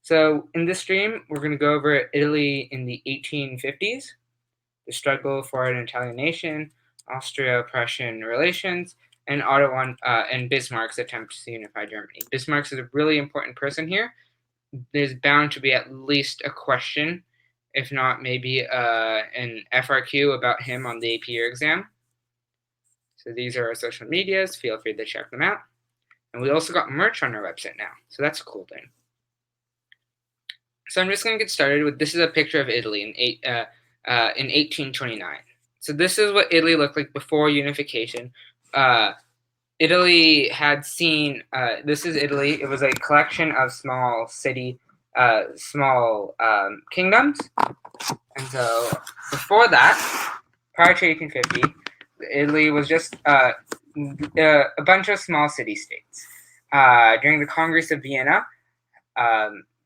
So in this stream, we're going to go over Italy in the 1850s, the struggle for an Italian nation, Austro-Prussian relations, and and Bismarck's attempt to unify Germany. Bismarck is a really important person here. There's bound to be at least a question, if not maybe an FRQ about him on the AP year exam. So these are our social medias. Feel free to check them out. And we also got merch on our website now, so that's a cool thing. So I'm just going to get started with, this is a picture of Italy in 1829. So this is what Italy looked like before unification. Italy had seen, this is Italy. It was a collection of small kingdoms. And so before that, prior to 1850, Italy was just a bunch of small city-states. During the Congress of Vienna,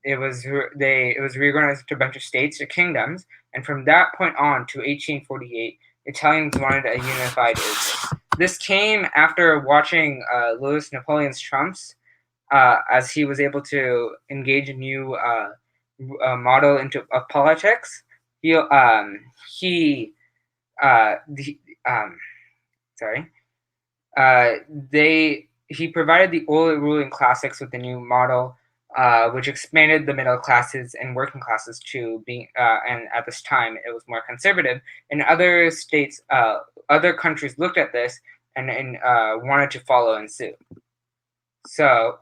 it was reorganized into a bunch of states or kingdoms, and from that point on to 1848, Italians wanted a unified Italy. This came after watching Louis Napoleon's trumps, as he was able to engage a new model into politics. He provided the old ruling classics with the new model, which expanded the middle classes and working classes to being, and at this time it was more conservative. In other states, other countries looked at this and wanted to follow in suit. So,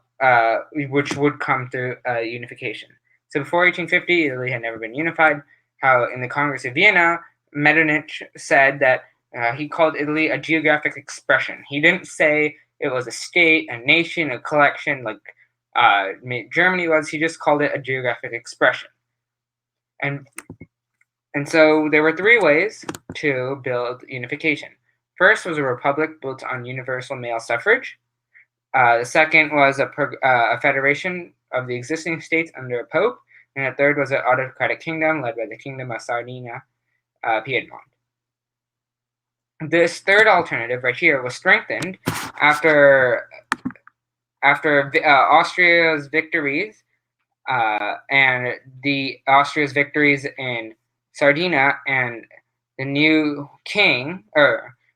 which would come through unification. So before 1850, Italy had never been unified. How in the Congress of Vienna, Metternich said that he called Italy a geographic expression. He didn't say it was a state, a nation, a collection like Germany was. He just called it a geographic expression. And so there were three ways to build unification. First was a republic built on universal male suffrage. The second was a federation of the existing states under a pope. And the third was an autocratic kingdom led by the Kingdom of Sardinia, Piedmont. This third alternative right here was strengthened after Austria's victories and Austria's victories in Sardinia, and the new king,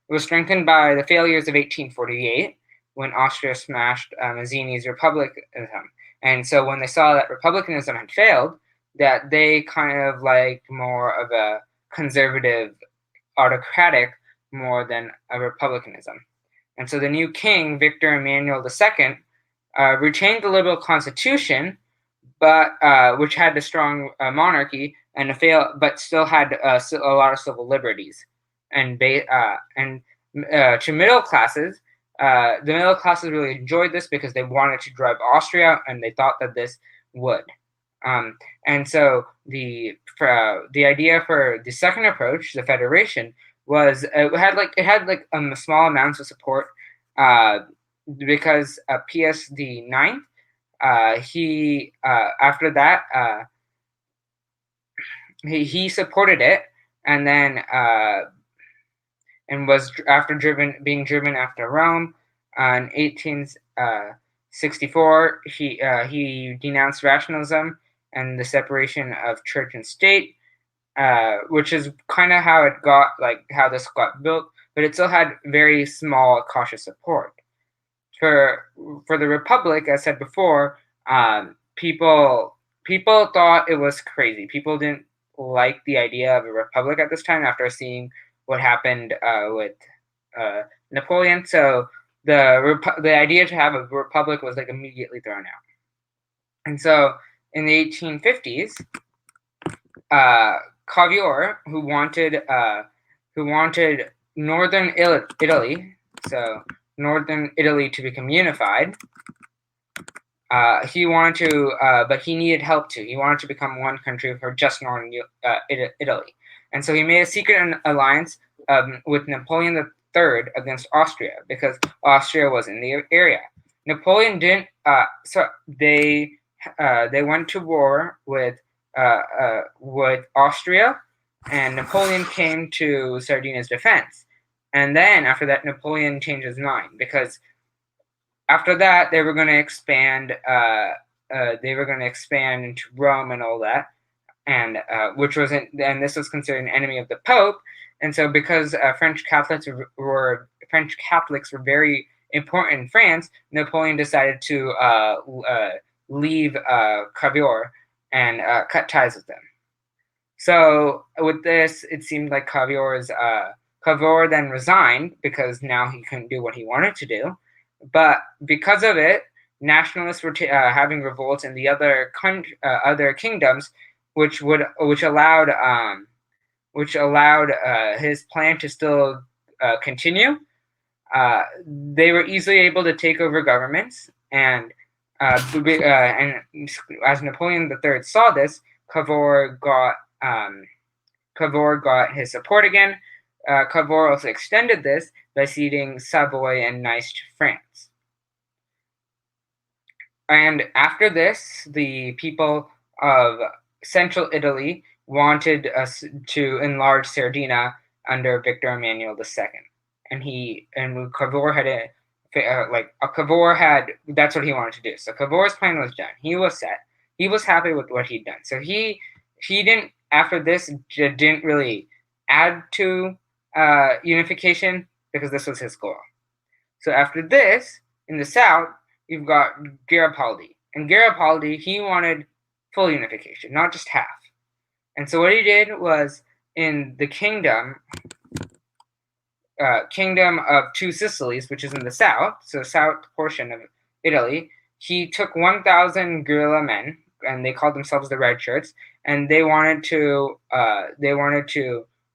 was strengthened by the failures of 1848 when Austria smashed Mazzini's republicanism. And so when they saw that republicanism had failed, that they kind of liked more of a conservative, autocratic more than a republicanism. And so the new king, Victor Emmanuel II, retained the liberal constitution, but which had a strong monarchy but still had a lot of civil liberties. And to middle classes, the middle classes really enjoyed this because they wanted to drive Austria, and they thought that this would. And so the idea for the second approach, the federation, was it had small amounts of support because Pius IX, after that he supported it, and then and was being driven after Rome. In 1864, he denounced rationalism and the separation of church and state, which is kind of how this got built, but it still had very small, cautious support. For the Republic, as I said before, people thought it was crazy. People didn't like the idea of a republic at this time after seeing what happened with Napoleon. So the idea to have a republic was immediately thrown out. And so in the 1850s, Cavour, who wanted northern Italy, so northern Italy, to become unified, he wanted to, but he needed help too. He wanted to become one country for just northern Italy. And so he made a secret alliance with Napoleon III against Austria, because Austria was in the area. Napoleon didn't. So they went to war with Austria, and Napoleon came to Sardinia's defense. And then after that, Napoleon changed his mind, because after that they were going to expand expand into Rome and all that, and this was considered an enemy of the Pope. And so, because French Catholics were very important in France, Napoleon decided to leave Cavour and cut ties with them. So with this, it seemed like Cavour then resigned because now he couldn't do what he wanted to do. But because of it, nationalists were having revolts in the other kingdoms, which allowed his plan to still continue. They were easily able to take over governments, and as Napoleon III saw this, Cavour got his support again. Cavour also extended this by ceding Savoy and Nice to France. And after this, the people of central Italy wanted us to enlarge Sardinia under Victor Emmanuel II, and Cavour that's what he wanted to do. So Cavour's plan was done. He was set. He was happy with what he'd done. So he didn't, after this, didn't really add to unification because this was his goal. So after this, in the south, you've got Garibaldi. And Garibaldi, he wanted full unification, not just half. And so what he did was, in the kingdom of Two Sicilies, which is in the south, so south portion of Italy, he took 1,000 guerrilla men, and they called themselves the Red Shirts, and they wanted to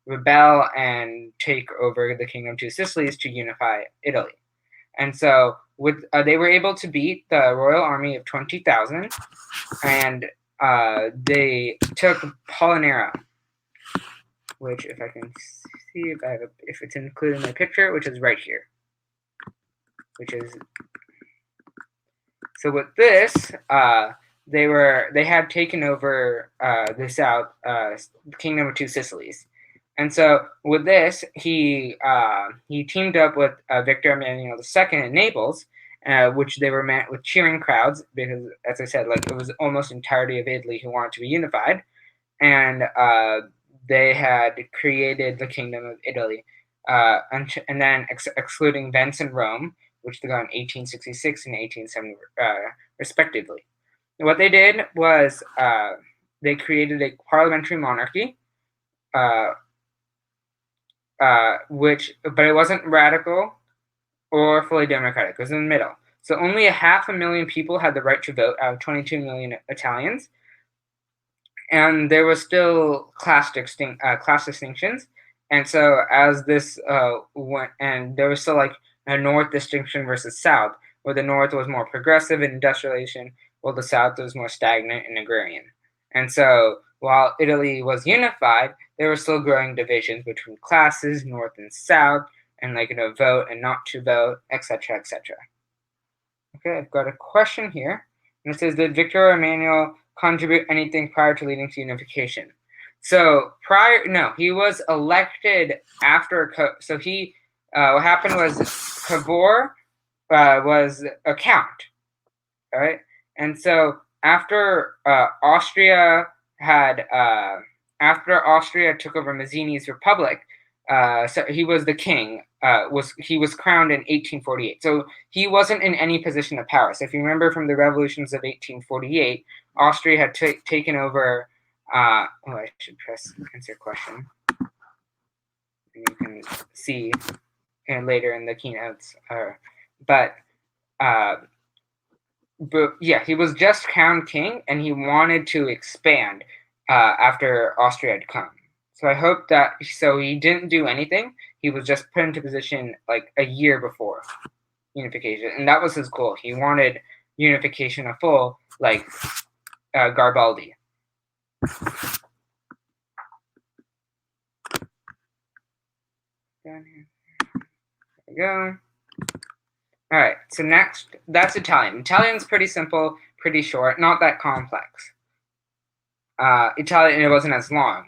rebel and take over the kingdom of Two Sicilies to unify Italy. And so they were able to beat the royal army of 20,000, and they took Polonara, which, if I can see if it's included in my picture, which is right here. So with this, they had taken over the south kingdom of Two Sicilies. And so with this, he teamed up with Victor Emmanuel II in Naples, which they were met with cheering crowds because, as I said, it was almost entirety of Italy who wanted to be unified, and they had created the Kingdom of Italy, and then excluding Venice and Rome, which they got in 1866 and 1870 respectively. And what they did was they created a parliamentary monarchy, but it wasn't radical or fully democratic. It was in the middle. So only 500,000 people had the right to vote out of 22 million Italians, and there was still class distinctions. And so as this went, and there was still a North distinction versus South, where the North was more progressive in industrialization, while the South was more stagnant and agrarian. And so while Italy was unified, there were still growing divisions between classes, North and South, and vote and not to vote, etc., etc. Okay, I've got a question here, and it says, did Victor Emmanuel contribute anything prior to leading to unification? So no, he was elected after. So what happened was Cavour was a count, all right, and so after Austria took over Mazzini's republic, so he was the king. He was crowned in 1848. So he wasn't in any position of power. So if you remember from the revolutions of 1848, Austria had taken over. I should press answer question. And you can see later in the keynotes. But yeah, he was just crowned king, and he wanted to expand after Austria had come. So I hope that, so he didn't do anything. He was just put into position a year before unification, and that was his goal. He wanted unification of full, like Garibaldi. There we go. All right, so next, that's Italian. Italian's pretty simple, pretty short, not that complex. Italian, it wasn't as long.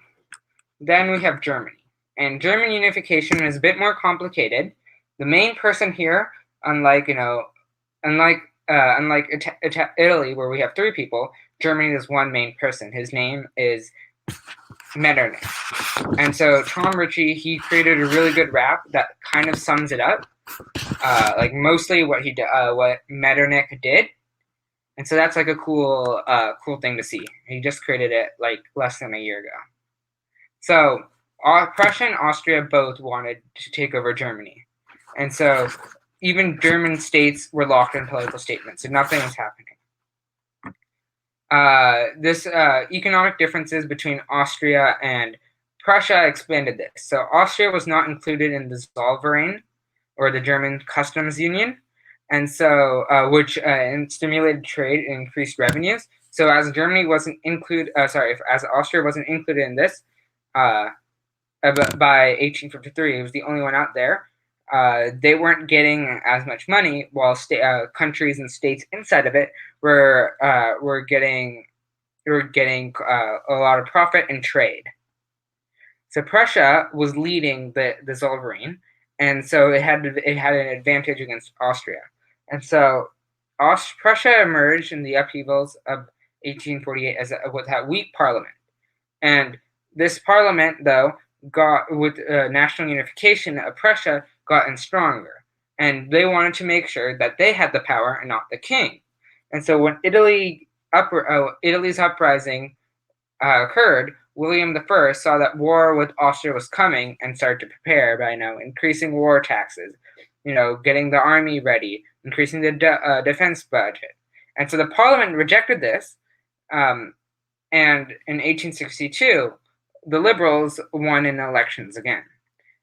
Then we have Germany. And German unification is a bit more complicated. The main person here, unlike unlike Italy, where we have 3 people, Germany is one main person. His name is Metternich. And so Tom Ritchie, he created a really good rap that kind of sums it up, like mostly what what Metternich did. And so that's like a cool thing to see. He just created it like less than a year ago. So Prussia and Austria both wanted to take over Germany. And so even German states were locked in political statements, so nothing was happening. This economic differences between Austria and Prussia expanded this. So Austria was not included in the Zollverein, or the German customs union, and so which stimulated trade and increased revenues. So as Germany wasn't as Austria wasn't included in this, by 1853, it was the only one out there. They weren't getting as much money, while countries and states inside of it were getting a lot of profit and trade. So Prussia was leading the Zollverein, and so it had an advantage against Austria. And so Prussia emerged in the upheavals of 1848 with that weak parliament. And this parliament, though, got with national unification of Prussia, gotten stronger, and they wanted to make sure that they had the power and not the king. And so when Italy's uprising occurred, William I saw that war with Austria was coming and started to prepare by increasing war taxes, getting the army ready, increasing the defense budget. And so the parliament rejected this, and in 1862, the Liberals won in elections again.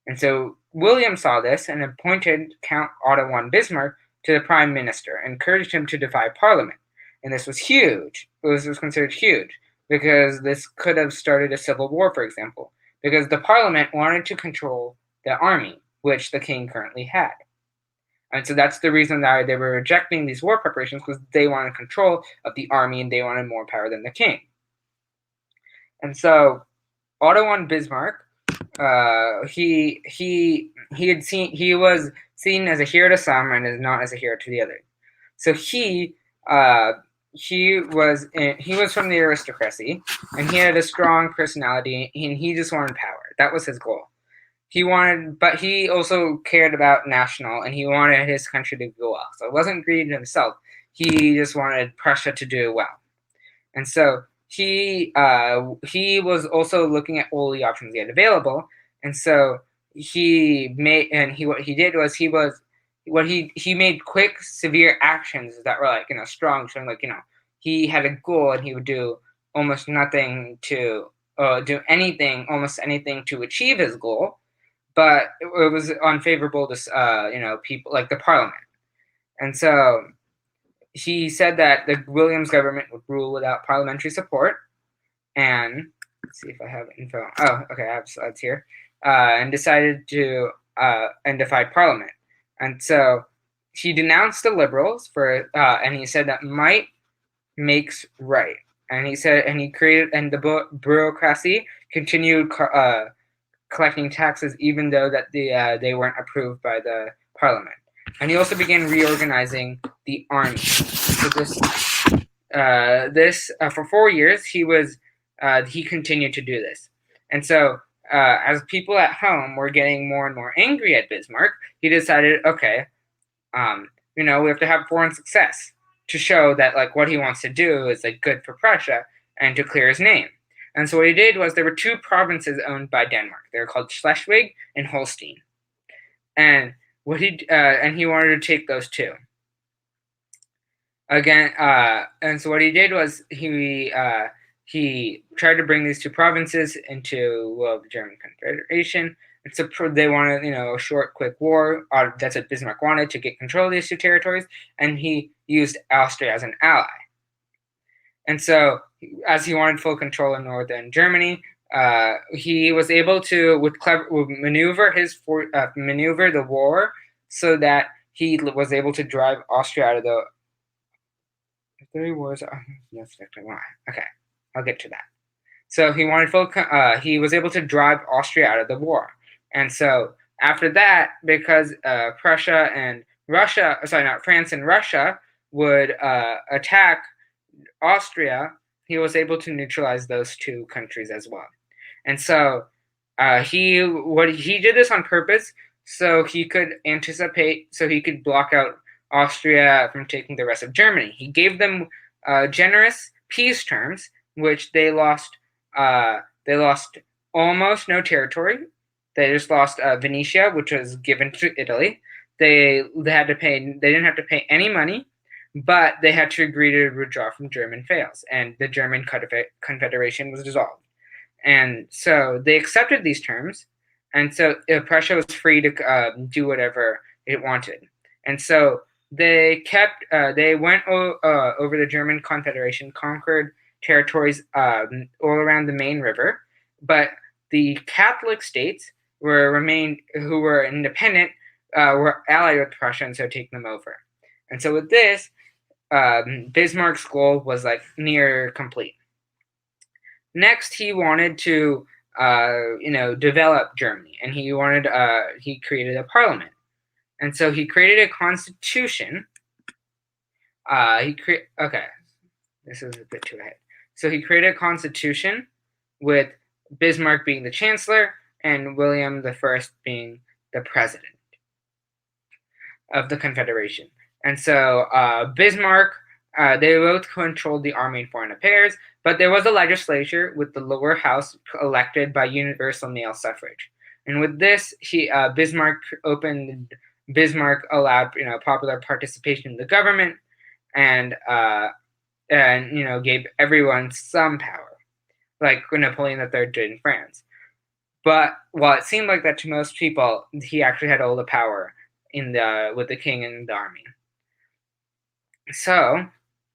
And so William saw this and appointed Count Otto von Bismarck to the prime minister, and encouraged him to defy parliament. And this was huge. It was considered huge, because this could have started a civil war, for example, because the parliament wanted to control the army, which the king currently had. And so that's the reason that they were rejecting these war preparations, because they wanted control of the army and they wanted more power than the king. And so Otto von Bismarck, he was seen as a hero to some and is not as a hero to the other. So he was from the aristocracy, and he had a strong personality, and he just wanted power. That was his goal. But he also cared about national, and he wanted his country to go well. So it wasn't greed in himself. He just wanted Prussia to do well. And so he was also looking at all the options he had available. And so he made quick, severe actions that were strong, showing he had a goal, and he would do almost anything to achieve his goal. But it was unfavorable to people like the parliament. And so he said that the Williams government would rule without parliamentary support. And let's see if I have info. Oh, okay, I have slides here. And decided to defy parliament. And so he denounced the Liberals and he said that might makes right. And he said, and the bureaucracy continued collecting taxes, even though that they weren't approved by the parliament. And he also began reorganizing the army. So for 4 years, he continued to do this. And so as people at home were getting more and more angry at Bismarck, he decided, okay, we have to have foreign success to show that what he wants to do is good for Prussia and to clear his name. And so what he did was there were 2 provinces owned by Denmark. They were called Schleswig and Holstein. And he wanted to take those 2. Again, and so what he did was he tried to bring these 2 provinces into the German Confederation. And so they wanted, a short, quick war. That's what Bismarck wanted, to get control of these 2 territories. And he used Austria as an ally. And so, as he wanted full control in northern Germany, he was able to, maneuver the war so that he was able to drive Austria out of the 3 wars. Okay, I'll get to that. So he wanted he was able to drive Austria out of the war. And so after that, because France and Russia would attack Austria, he was able to neutralize those two countries as well. And so he did this on purpose so he could anticipate, so he could block out Austria from taking the rest of Germany. He gave them generous peace terms, which they lost. They lost almost no territory. They just lost Venetia, which was given to Italy. They had to pay. They didn't have to pay any money, but they had to agree to withdraw from German fails, and the German Confederation was dissolved. And so they accepted these terms, and so Prussia was free to do whatever it wanted. And so they went over the German Confederation, conquered territories all around the main river, but the Catholic states who were independent, were allied with Prussia, and so taking them over. And so with this, Bismarck's goal was like near complete. Next, he wanted to, develop Germany, and he created a parliament, and so he created a constitution. Okay, this is a bit too ahead. So he created a constitution with Bismarck being the chancellor and William I being the president of the Confederation. And so Bismarck, they both controlled the army and foreign affairs, but there was a legislature with the lower house elected by universal male suffrage. And with this, Bismarck allowed popular participation in the government, and gave everyone some power, like Napoleon III did in France. But while it seemed like that to most people, he actually had all the power with the king and the army. So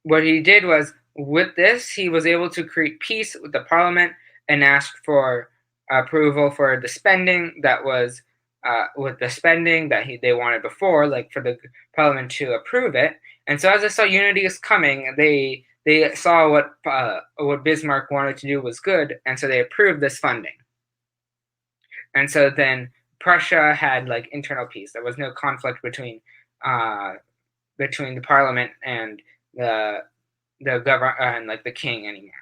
what he did was, with this, he was able to create peace with the parliament and asked for approval for the spending that was with the spending that they wanted before, like for the parliament to approve it. And so as they saw unity is coming, they saw what Bismarck wanted to do was good, and so they approved this funding. And so then Prussia had like internal peace. There was no conflict between the parliament and the government and like the king anymore.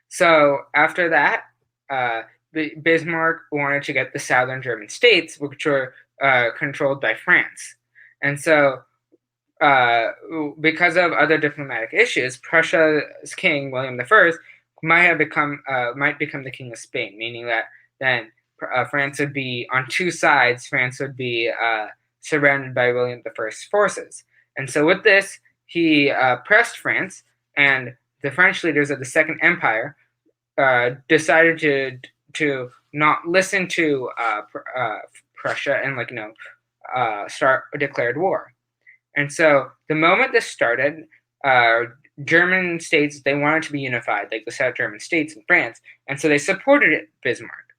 So after that, Bismarck wanted to get the southern German states, which were controlled by France. And so because of other diplomatic issues, Prussia's king, William I, might become the king of Spain, meaning that then France would be on two sides. France would be surrounded by William I's forces. And so with this, he pressed France, and the French leaders of the Second Empire decided to not listen to Prussia and start a declared war. And so the moment this started, German states, they wanted to be unified, like the South German states in France, and so they supported Bismarck.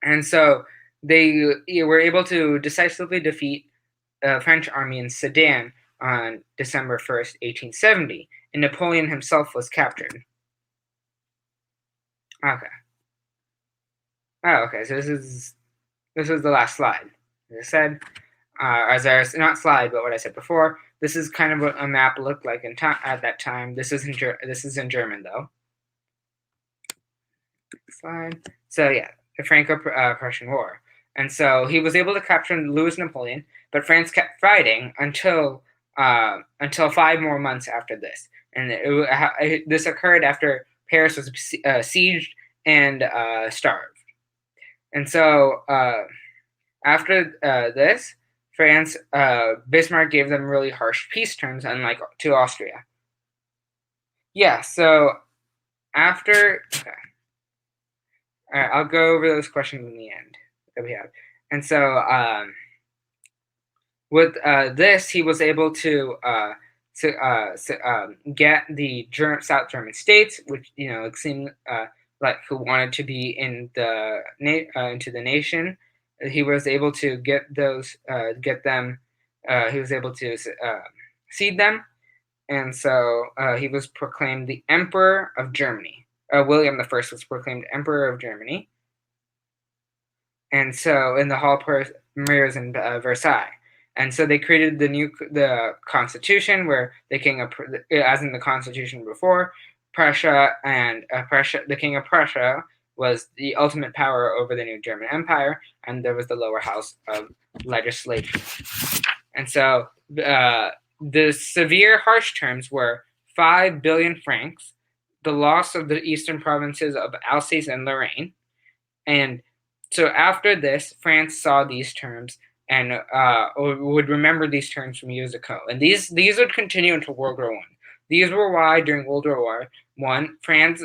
And so they were able to decisively defeat the French army in Sedan on December 1st, 1870, and Napoleon himself was captured. Okay. Oh, okay. So this is the last slide. As I said, not slide, but what I said before. This is kind of what a map looked like at that time. This is in German though. Slide. So yeah, the Franco-Prussian War, and so he was able to capture Louis Napoleon, but France kept fighting until 5 more months after this, and this occurred after Paris was sieged and starved. And so after this, France, Bismarck gave them really harsh peace terms, unlike to Austria. Yeah, so after, okay. All right, I'll go over those questions in the end that we have. And so with this, he was able to get the South German states, which it seemed like who wanted to be in into the nation. He was able to get them. He was able to cede them, and so he was proclaimed the Emperor of Germany. William I was proclaimed Emperor of Germany, and so in the Hall mirrors in Versailles. And so they created the constitution, where the king of, as in the constitution before, Prussia and the king of Prussia was the ultimate power over the new German Empire, and there was the lower house of legislation. And so the severe harsh terms were 5 billion francs, the loss of the eastern provinces of Alsace and Lorraine. And so after this, France saw these terms and would remember these terms from years ago. And these would continue until World War I. These were why during World War I, France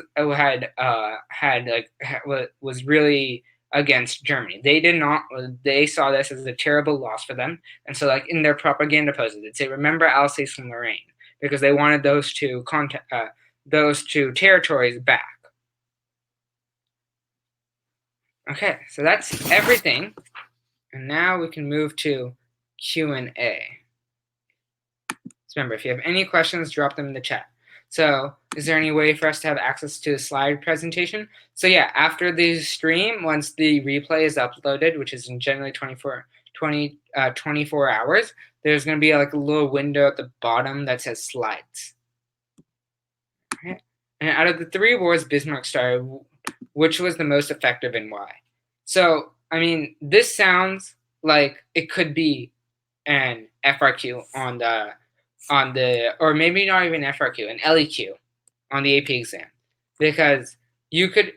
was really against Germany. They saw this as a terrible loss for them. And so, like, in their propaganda posters, they'd say, remember Alsace and Lorraine, because they wanted those two territories back. Okay, so that's everything. And now we can move to Q&A. So remember, if you have any questions, drop them in the chat. So is there any way for us to have access to a slide presentation? So yeah, after the stream, once the replay is uploaded, which is in generally 24 hours, there's going to be like a little window at the bottom that says slides. Okay. And out of the 3 wars Bismarck started, which was the most effective and why? So, I mean, this sounds like it could be an FRQ on the, or maybe not even FRQ, an LEQ on the AP exam, because you could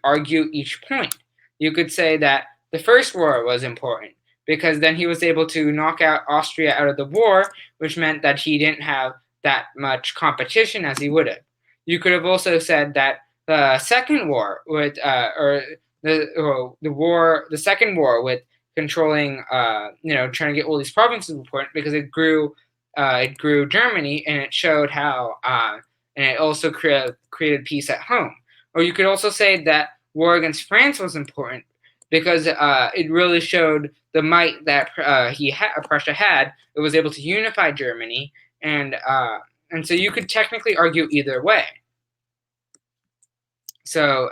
argue each point. You could say that the first war was important because then he was able to knock out Austria out of the war, which meant that he didn't have that much competition as he would have. You could have also said that the second war with the second war with controlling, trying to get all these provinces important because it grew Germany, and it showed how, and it also created peace at home. Or you could also say that war against France was important because it really showed the might that Prussia had. It was able to unify Germany, and so you could technically argue either way. So,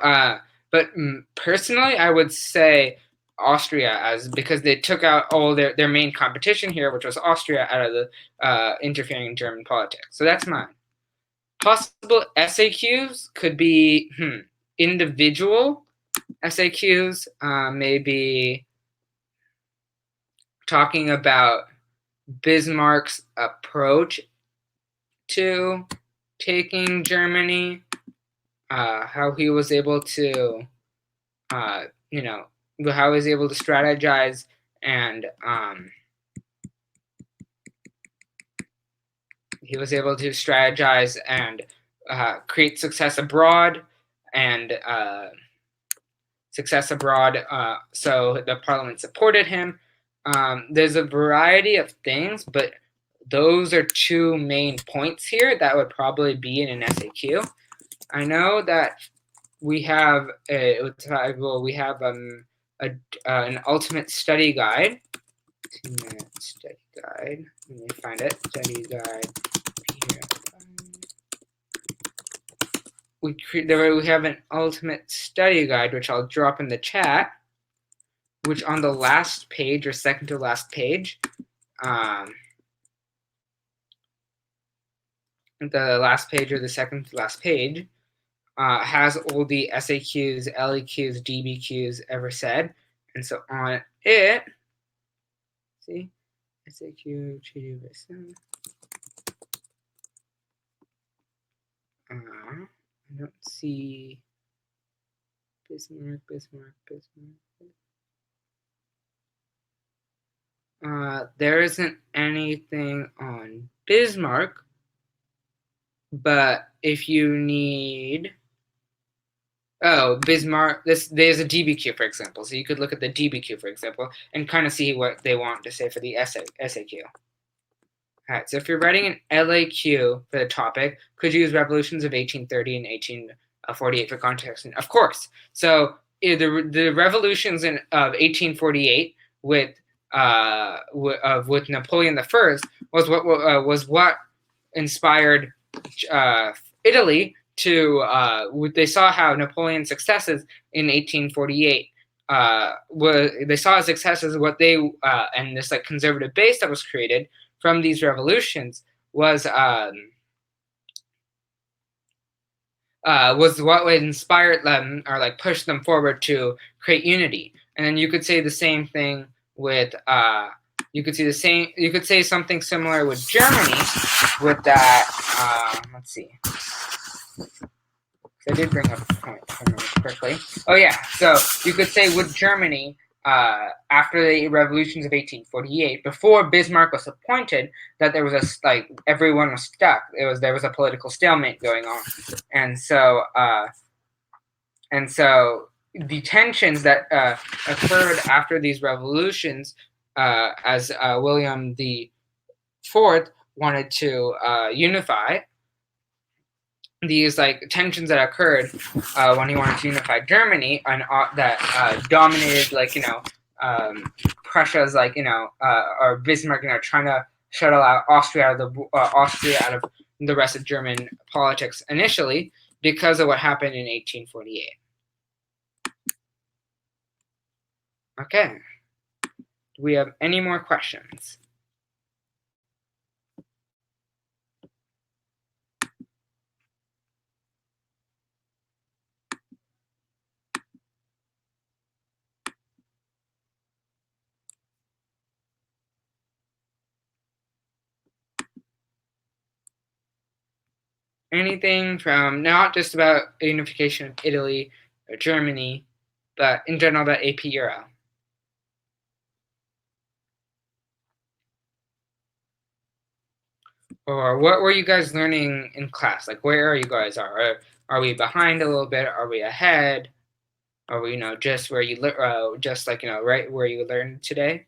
but personally, I would say Austria, because they took out all their main competition here, which was Austria, out of the interfering in German politics. So that's mine. Possible SAQs could be individual SAQs, maybe talking about Bismarck's approach to taking Germany, how he was able to, how he was able to strategize and create success abroad so the parliament supported him. There's a variety of things, but those are 2 main points here that would probably be in an SAQ. I know that we have an ultimate study guide. 2-minute study guide. Let me find it. Study guide. We have an ultimate study guide, which I'll drop in the chat, which on the last page, or second to last page, the last page or the second to last page, has all the SAQs, LEQs, DBQs ever said. And so on it, see, SAQ, treaty of I don't see Bismarck. There isn't anything on Bismarck, but if you need, Bismarck, there's a DBQ, for example. So you could look at the DBQ, for example, and kind of see what they want to say for the SAQ. All right, so if you're writing an LAQ for the topic, could you use revolutions of 1830 and 1848 for context? And of course. So the revolutions of 1848 with Napoleon I was what inspired Italy to. They saw how Napoleon's successes in 1848 they saw as success as what they and this like conservative base that was created from these revolutions was what inspired them or like pushed them forward to create unity. And then you could say the same thing with you could say something similar with Germany with that let's see. I did bring up a point quickly. Oh yeah, so you could say with Germany, after the revolutions of 1848, before Bismarck was appointed, that there was everyone was stuck. There was a political stalemate going on, and so the tensions that occurred after these revolutions, as William the Fourth wanted to unify. These like tensions that occurred when he wanted to unify Germany and that dominated Prussia's or Bismarck trying to shuttle out Austria out of the rest of German politics initially because of what happened in 1848. Okay, do we have any more questions? Anything from not just about unification of Italy or Germany, but in general about AP Euro? Or what were you guys learning in class? Like, where are you guys? Are we behind a little bit? Are we ahead? Are we, just where you right where you learned today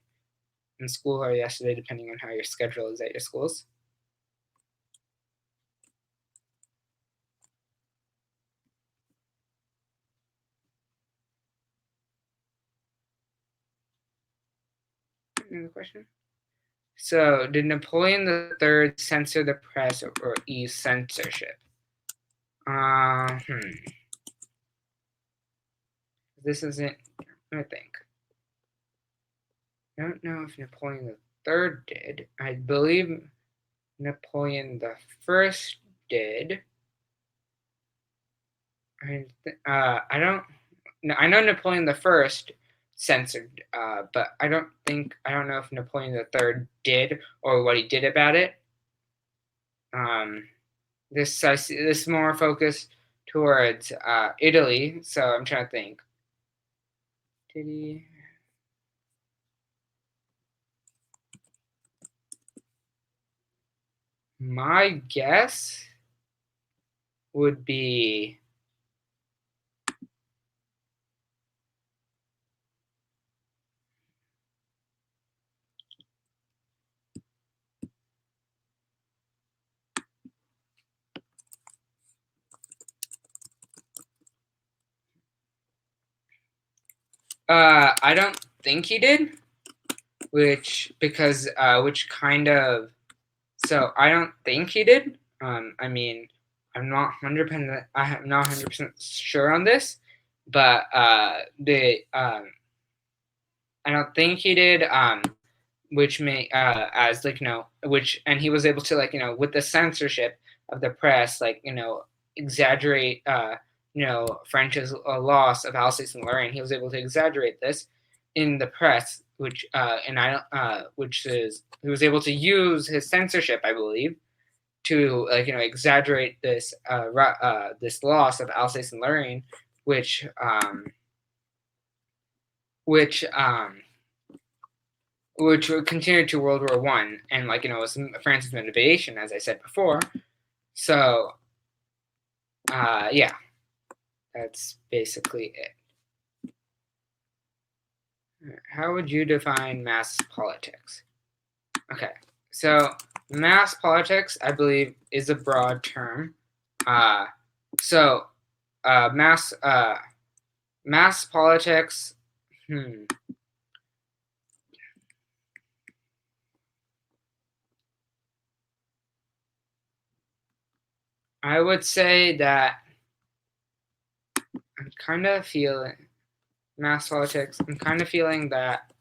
in school or yesterday, depending on how your schedule is at your schools? Another question. So, did Napoleon III censor the press or ease censorship? This isn't. I think. I don't know if Napoleon III did. I believe Napoleon I did. I don't. No, I know Napoleon I censored, but I don't know if Napoleon III did or what he did about it. This more focused towards Italy, so I'm trying to think. Did he? My guess would be I don't think he did, which kind of. So I don't think he did. I mean, I'm not 100%. I'm not 100% sure on this, but I don't think he did. Which may as which and he was able to with the censorship of the press exaggerate French's loss of Alsace and Lorraine. He was able to exaggerate this in the press, which he was able to use his censorship, I believe, to exaggerate this this loss of Alsace and Lorraine, which continued to World War One, and was France's motivation, as I said before. So, yeah, that's basically it. How would you define mass politics? Okay, so mass politics, I believe, is a broad term. Mass politics. I would say that I'm kind of feeling mass politics. I'm kind of feeling that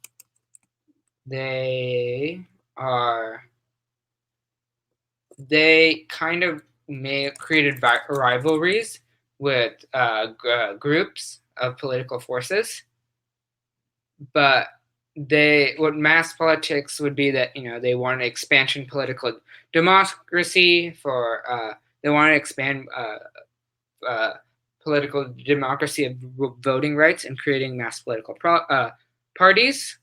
they kind of created rivalries with groups of political forces, but what mass politics would be that they wanted expansion political democracy they wanted to expand political democracy of voting rights and creating mass political parties,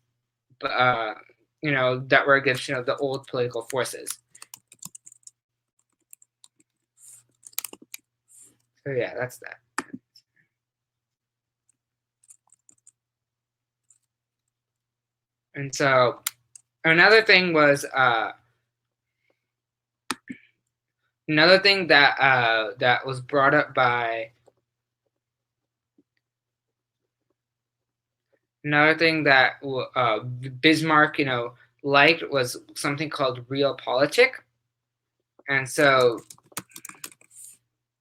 that were against the old political forces. So yeah, that's that. And so another thing that was brought up by Bismarck, liked was something called Realpolitik, and so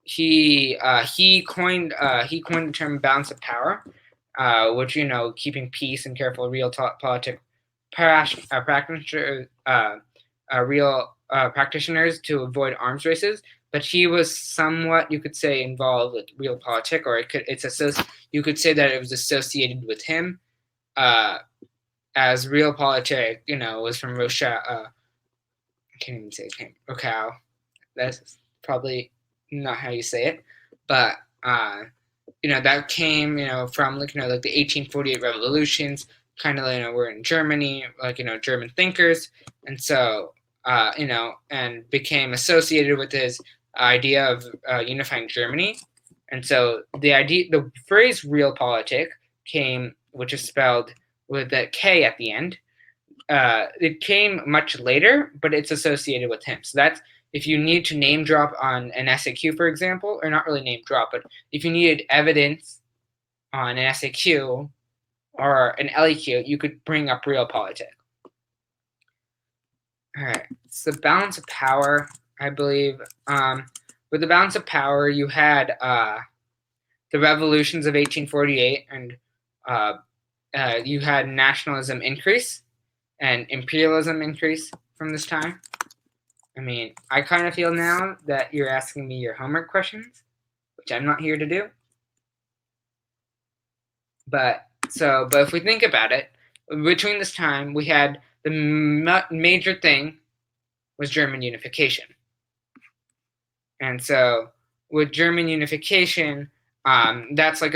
he coined the term balance of power, which keeping peace and careful realpolitik practitioners to avoid arms races. But he was somewhat, you could say, involved with realpolitik, or you could say that it was associated with him, as realpolitik, was from I can't even say his name. Rocow. That's probably not how you say it, but that came from like the 1848 revolutions, kind of were in Germany, German thinkers, and so and became associated with his idea of unifying Germany. And so the phrase realpolitik came, which is spelled with a K at the end. It came much later, but it's associated with him. So that's, if you need to name drop on an SAQ, for example, or not really name drop, but if you needed evidence on an SAQ or an LEQ, you could bring up realpolitik. All right, so balance of power, I believe. With the balance of power, you had the revolutions of 1848, and you had nationalism increase and imperialism increase from this time. I mean, I kind of feel now that you're asking me your homework questions, which I'm not here to do. But if we think about it, between this time, we had the major thing was German unification. And so with German unification, that's like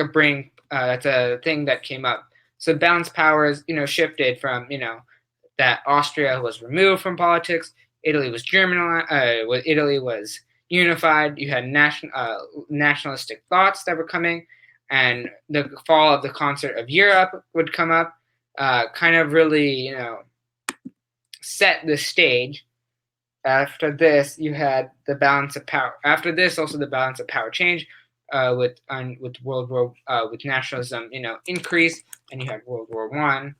that's a thing that came up. So balance powers, shifted from, that Austria was removed from politics. Italy was Italy was unified. You had nationalistic thoughts that were coming, and the fall of the concert of Europe would come up, kind of really, set the stage. After this, you had the balance of power. After this, also the balance of power changed, with World War, with nationalism, increase, and you had World War I.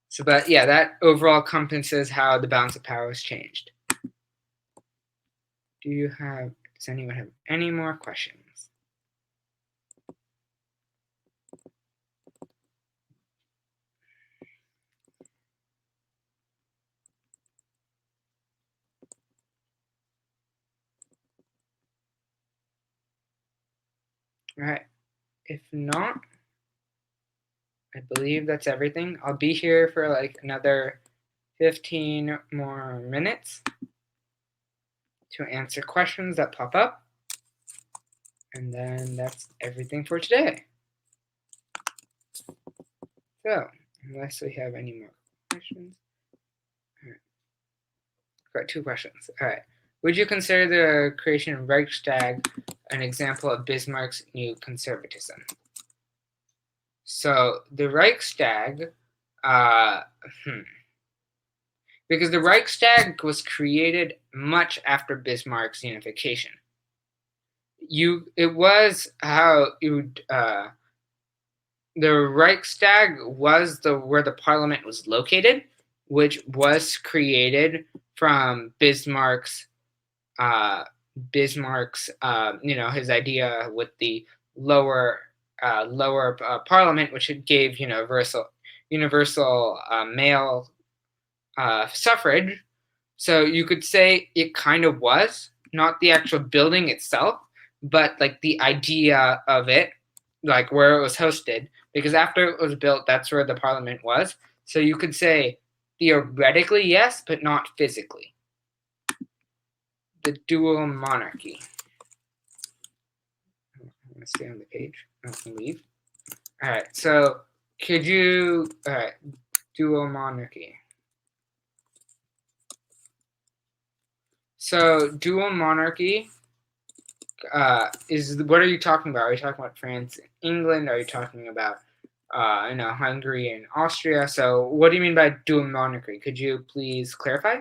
So, but yeah, that overall encompasses how the balance of power has changed. Does anyone have any more questions? All right. If not, I believe that's everything. I'll be here for like another 15 more minutes to answer questions that pop up. And then that's everything for today. So, unless we have any more questions. All right. I've got 2 questions. All right. Would you consider the creation of Reichstag an example of Bismarck's new conservatism? So the Reichstag, because the Reichstag was created much after Bismarck's unification. The Reichstag was where the parliament was located, which was created from Bismarck's his idea with the lower lower parliament, which gave universal male suffrage. So you could say it kind of was, not the actual building itself, but like the idea of it, like where it was hosted, because after it was built, that's where the parliament was. So you could say theoretically yes, but not physically. The dual monarchy. I'm going to stay on the page. I can leave. All right. So could you? All right. Dual monarchy. So dual monarchy is, what are you talking about? Are you talking about France and England? Are you talking about Hungary and Austria? So what do you mean by dual monarchy? Could you please clarify?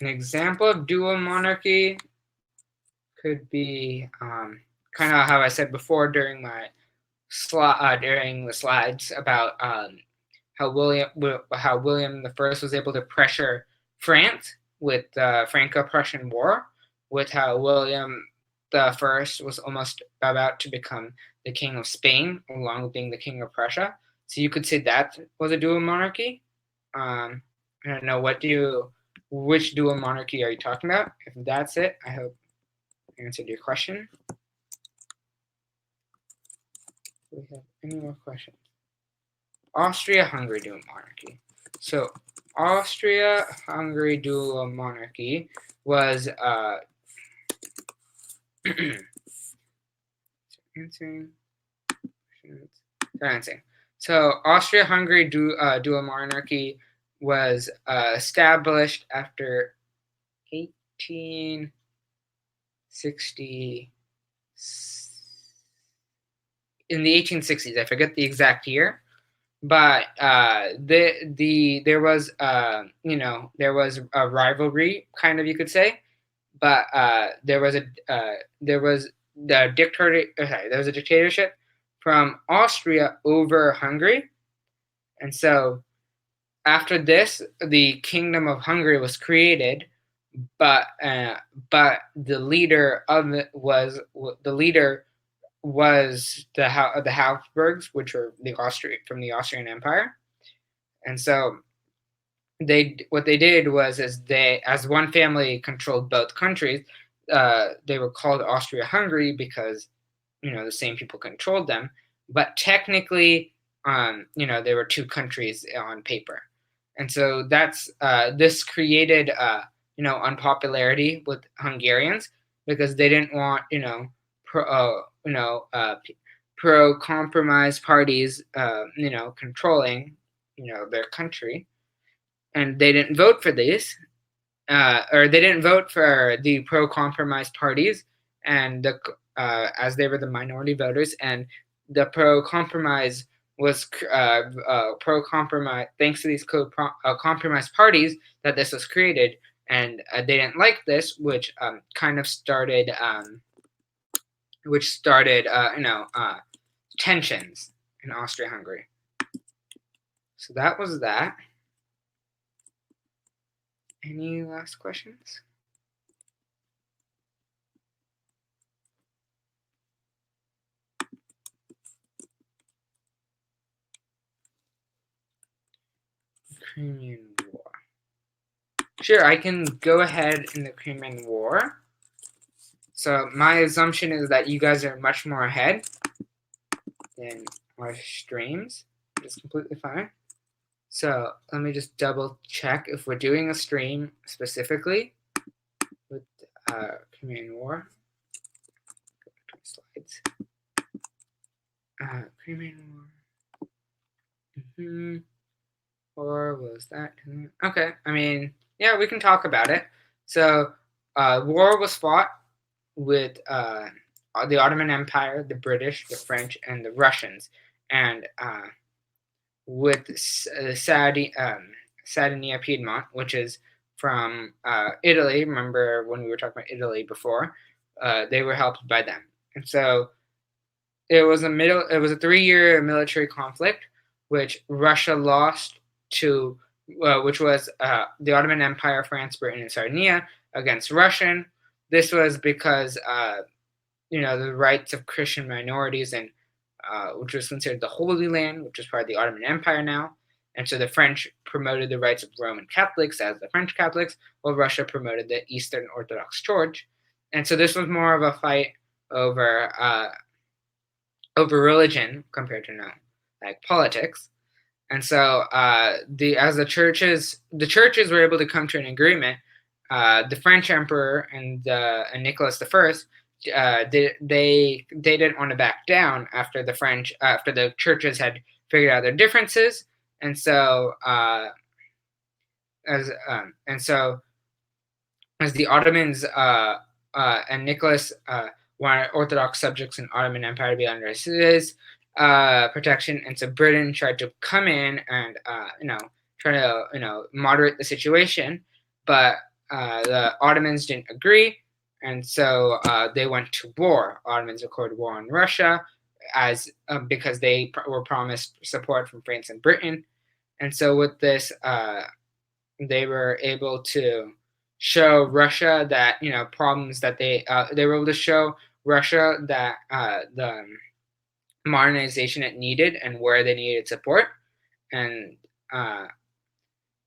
An example of dual monarchy could be kind of how I said before during my during the slides about how William the First was able to pressure France with the Franco-Prussian War, with how William the First was almost about to become the king of Spain, along with being the king of Prussia. So you could say that was a dual monarchy. I don't know, which dual monarchy are you talking about? If that's it, I hope I answered your question. Do we have any more questions? Austria-Hungary dual monarchy. So Austria-Hungary dual monarchy was So Austria-Hungary dual monarchy was established after 1860, in the 1860s. I forget the exact year, but there was there was a rivalry, kind of, you could say, but there was a dictatorship from Austria over Hungary, and so after this, the Kingdom of Hungary was created, but the leader of it was the Habsburgs, which were from the Austrian Empire, and so what they did was, as one family controlled both countries, they were called Austria-Hungary because the same people controlled them, but technically there were two countries on paper, and so this created unpopularity with Hungarians because they didn't want pro-compromise parties controlling their country, and they didn't vote for this, or they didn't vote for the pro-compromise parties, and as they were the minority voters, and the pro-compromise was pro-compromise thanks to these compromise parties that this was created, and they didn't like this, which kind of started tensions in Austria-Hungary. So that was that. Any last questions? Crimean War. Sure, I can go ahead in the Crimean War. So my assumption is that you guys are much more ahead than our streams. It's completely fine. So let me just double check if we're doing a stream specifically with Crimean War. Go back to my slides. Crimean War. Or was that? Okay, I mean, yeah, we can talk about it. So war was fought with the Ottoman Empire, the British, the French, and the Russians, and with Sardinia, Piedmont, which is from Italy. Remember when we were talking about Italy before? They were helped by them, and so it was a 3-year military conflict, which Russia lost to, which was the Ottoman Empire, France, Britain, and Sardinia against Russian. This was because the rights of Christian minorities, and which was considered the Holy Land, which is part of the Ottoman Empire now. And so the French promoted the rights of Roman Catholics as the French Catholics, while Russia promoted the Eastern Orthodox Church. And so this was more of a fight over religion compared to now, like politics. And so the churches were able to come to an agreement. The French Emperor and Nicholas I, they didn't want to back down after the churches had figured out their differences, and so as the Ottomans and Nicholas wanted Orthodox subjects in Ottoman Empire to be under his protection, and so Britain tried to come in and try to moderate the situation, but the Ottomans didn't agree, and so they went to war. Ottomans declared war on Russia because they were promised support from France and Britain, and so with this, they were able to show Russia that problems that they were able to show Russia that the modernization it needed and where they needed support, and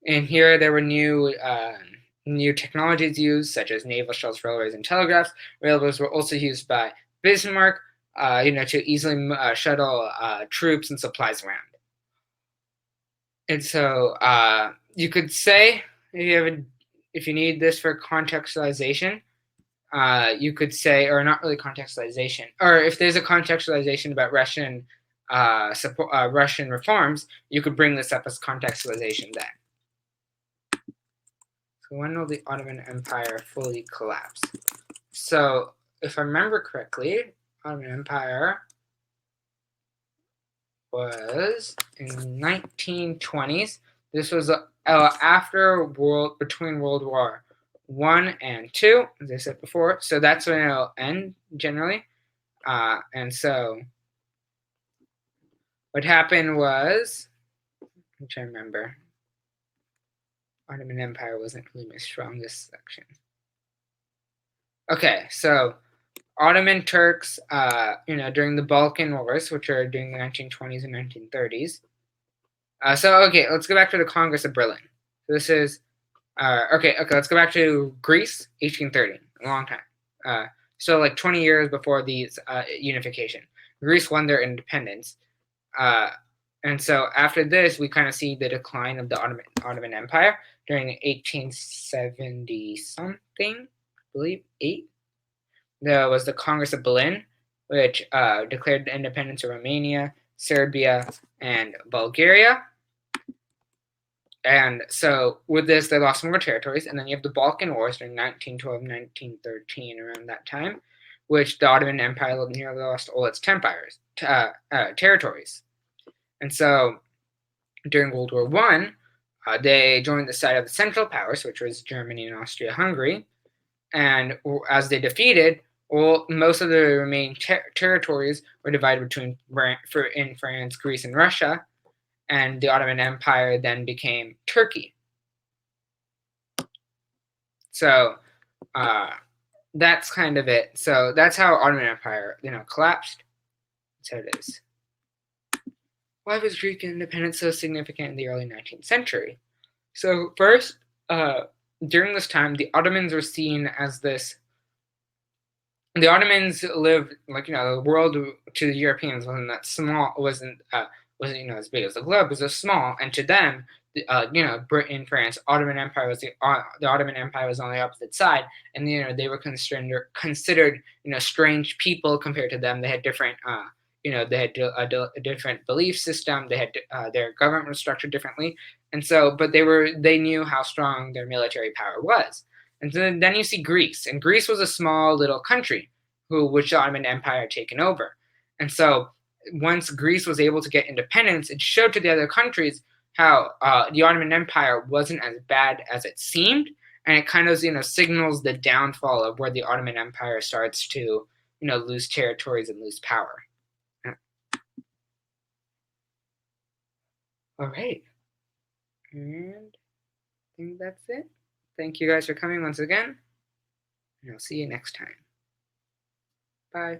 here there were new technologies used, such as naval shells, railways, and telegraphs. Railways were also used by Bismarck, to easily shuttle troops and supplies around. And so you could say, if you need this for contextualization, you could say, or not really contextualization, or if there's a contextualization about Russian Russian reforms, you could bring this up as contextualization then. So when will the Ottoman Empire fully collapse? So if I remember correctly, Ottoman Empire was in 1920s. This was between World War I and II, as I said before. So that's when it'll end generally. And so what happened was, I'm trying to remember. Ottoman Empire wasn't really my strongest section. Okay, so Ottoman Turks, during the Balkan Wars, which are during the 1920s and 1930s. Let's go back to the Congress of Berlin. So this is, let's go back to Greece, 1830, a long time. So like 20 years before the unification. Greece won their independence. And so after this, we kind of see the decline of the Ottoman Empire during 1870-something, I believe, 8. There was the Congress of Berlin, which declared the independence of Romania, Serbia, and Bulgaria. And so with this, they lost more territories. And then you have the Balkan Wars during 1912, 1913, around that time, which the Ottoman Empire nearly lost all its territories. And so during World War I, they joined the side of the Central Powers, which was Germany and Austria-Hungary. And as they defeated, most of the remaining territories were divided between in France, Greece, and Russia. And the Ottoman Empire then became Turkey. So that's kind of it. So that's how Ottoman Empire, collapsed. That's how it is. Why was Greek independence so significant in the early 19th century? So first, during this time, the Ottomans were seen as this. The Ottomans lived the world to the Europeans wasn't that small. Wasn't as big as the globe. It was small, and to them, Britain, France, Ottoman Empire was the Ottoman Empire was on the opposite side, and they were considered strange people compared to them. They had different. They had a different belief system. They had their government was structured differently, and so, but they knew how strong their military power was. And then you see Greece, and Greece was a small little country which the Ottoman Empire had taken over. And so once Greece was able to get independence, it showed to the other countries how the Ottoman Empire wasn't as bad as it seemed, and it kind of signals the downfall of where the Ottoman Empire starts to lose territories and lose power. All right. And I think that's it. Thank you guys for coming once again. And I'll see you next time. Bye.